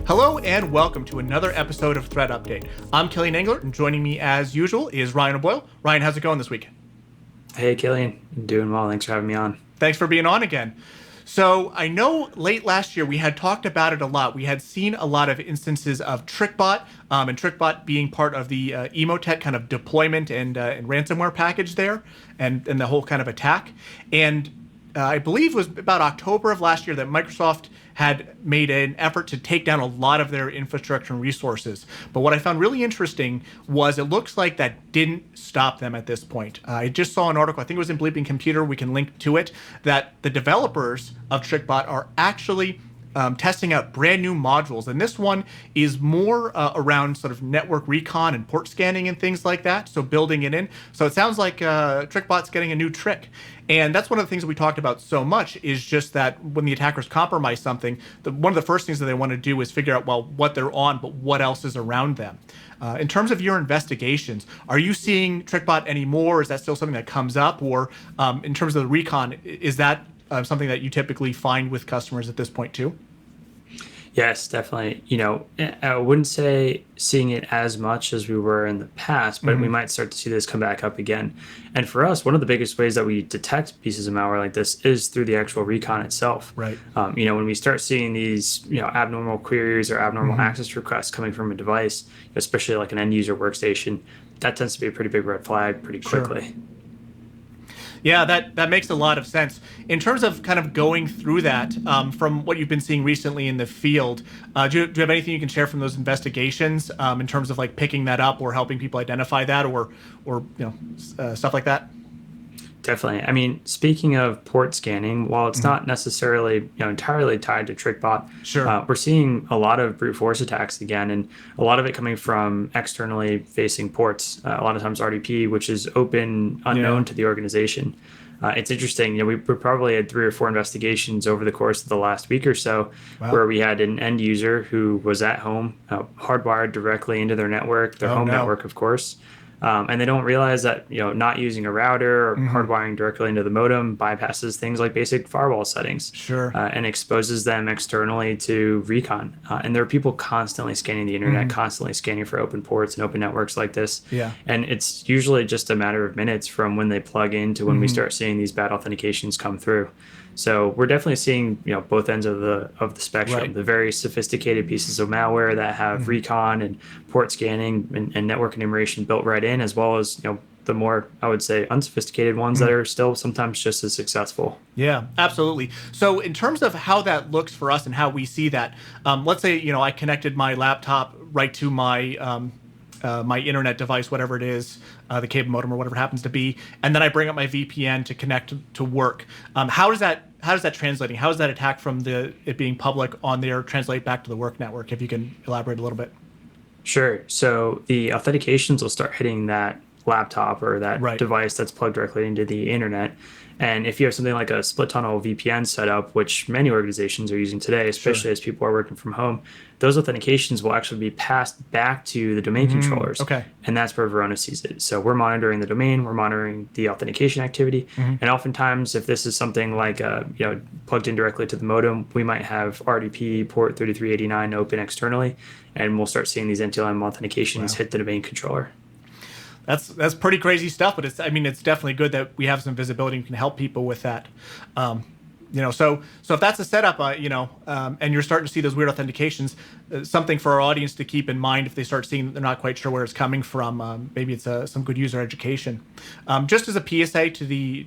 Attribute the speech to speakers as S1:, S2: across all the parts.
S1: Hello and welcome to another episode of Threat Update. I'm Kilian Englert, and joining me as usual is Ryan O'Boyle. Ryan, how's it going this week?
S2: Hey, Kilian. I'm doing well. Thanks for having me on.
S1: Thanks for being on again. So I know late last year we had talked about it a lot. We had seen a lot of instances of Trickbot, and Trickbot being part of the Emotet kind of deployment and ransomware package there, and the whole kind of attack. And I believe it was about October of last year that Microsoft had made an effort to take down a lot of their infrastructure and resources. But what I found really interesting was it looks like that didn't stop them at this point. I just saw an article, I think it was in Bleeping Computer, we can link to it, that the developers of Trickbot are actually testing out brand new modules. And this one is more around sort of network recon and port scanning and things like that. So building it in. So it sounds like Trickbot's getting a new trick. And that's one of the things that we talked about so much is just that when the attackers compromise something, one of the first things that they want to do is figure out, well, what they're on, but what else is around them. In terms of your investigations, are you seeing Trickbot anymore? Is that still something that comes up? Or in terms of the recon, is that something that you typically find with customers at this point too?
S2: Yes, definitely. I wouldn't say seeing it as much as we were in the past, but we might start to see this come back up again. And for us, one of the biggest ways that we detect pieces of malware like this is through the actual recon itself.
S1: Right.
S2: When we start seeing these, abnormal queries or abnormal access requests coming from a device, especially like an end user workstation, that tends to be a pretty big red flag pretty quickly.
S1: Sure. Yeah, that makes a lot of sense. In terms of kind of going through that, from what you've been seeing recently in the field, do you have anything you can share from those investigations in terms of like picking that up or helping people identify that or stuff like that?
S2: Definitely. I mean, speaking of port scanning, while it's not necessarily entirely tied to Trickbot,
S1: Sure.
S2: We're seeing a lot of brute force attacks again, and a lot of it coming from externally facing ports. A lot of times RDP, which is open, unknown to the organization. It's interesting. We probably had 3 or 4 investigations over the course of the last week or so, where we had an end user who was at home, hardwired directly into their network, their home network, of course. And they don't realize that not using a router or hardwiring directly into the modem bypasses things like basic firewall settings.
S1: Sure.
S2: And exposes them externally to recon. And there are people constantly scanning the internet, constantly scanning for open ports and open networks like this.
S1: Yeah.
S2: And it's usually just a matter of minutes from when they plug in to when we start seeing these bad authentications come through. So we're definitely seeing both ends of the spectrum.
S1: Right.
S2: The very sophisticated pieces of malware that have recon and port scanning and network enumeration built right in, as well as the more, I would say, unsophisticated ones that are still sometimes just as successful.
S1: Yeah, absolutely. So in terms of how that looks for us and how we see that, let's say I connected my laptop right to my my internet device, whatever it is, the cable modem or whatever it happens to be, and then I bring up my VPN to connect to work. How is that translating? How is that attack from it being public on there translate back to the work network? If you can elaborate a little bit.
S2: Sure. So the authentications will start hitting that laptop or that device that's plugged directly into the internet. And if you have something like a split tunnel VPN setup, which many organizations are using today, especially as people are working from home, those authentications will actually be passed back to the domain controllers.
S1: Okay.
S2: And that's where Varonis sees it. So we're monitoring the domain, we're monitoring the authentication activity. And oftentimes, if this is something like plugged in directly to the modem, we might have RDP port 3389 open externally, and we'll start seeing these NTLM authentications hit the domain controller.
S1: That's pretty crazy stuff, but it's definitely good that we have some visibility and can help people with that. So if that's a setup, and you're starting to see those weird authentications, something for our audience to keep in mind if they start seeing that they're not quite sure where it's coming from. Maybe it's some good user education. Just as a PSA to the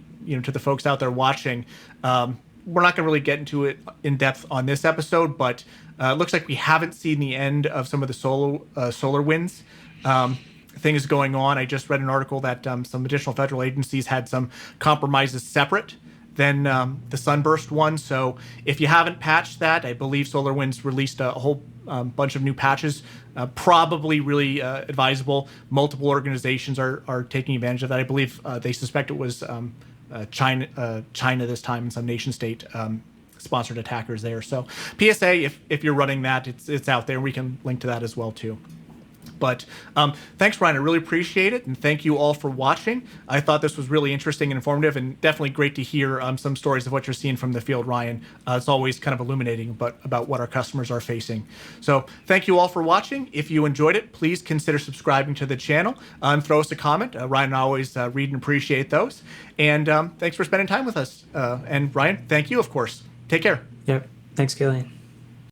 S1: folks out there watching, we're not going to really get into it in depth on this episode, but it looks like we haven't seen the end of some of the solar winds. Things going on. I just read an article that some additional federal agencies had some compromises separate than the Sunburst one. So if you haven't patched that, I believe SolarWinds released a whole bunch of new patches, probably really advisable. Multiple organizations are taking advantage of that. I believe they suspect it was China this time, and some nation state sponsored attackers there. So PSA, if you're running that, it's out there. We can link to that as well too. But thanks, Ryan. I really appreciate it. And thank you all for watching. I thought this was really interesting and informative, and definitely great to hear some stories of what you're seeing from the field, Ryan. It's always kind of illuminating about what our customers are facing. So thank you all for watching. If you enjoyed it, please consider subscribing to the channel and throw us a comment. Ryan and I always read and appreciate those. And thanks for spending time with us. And Ryan, thank you, of course. Take care.
S2: Yep. Thanks, Kilian.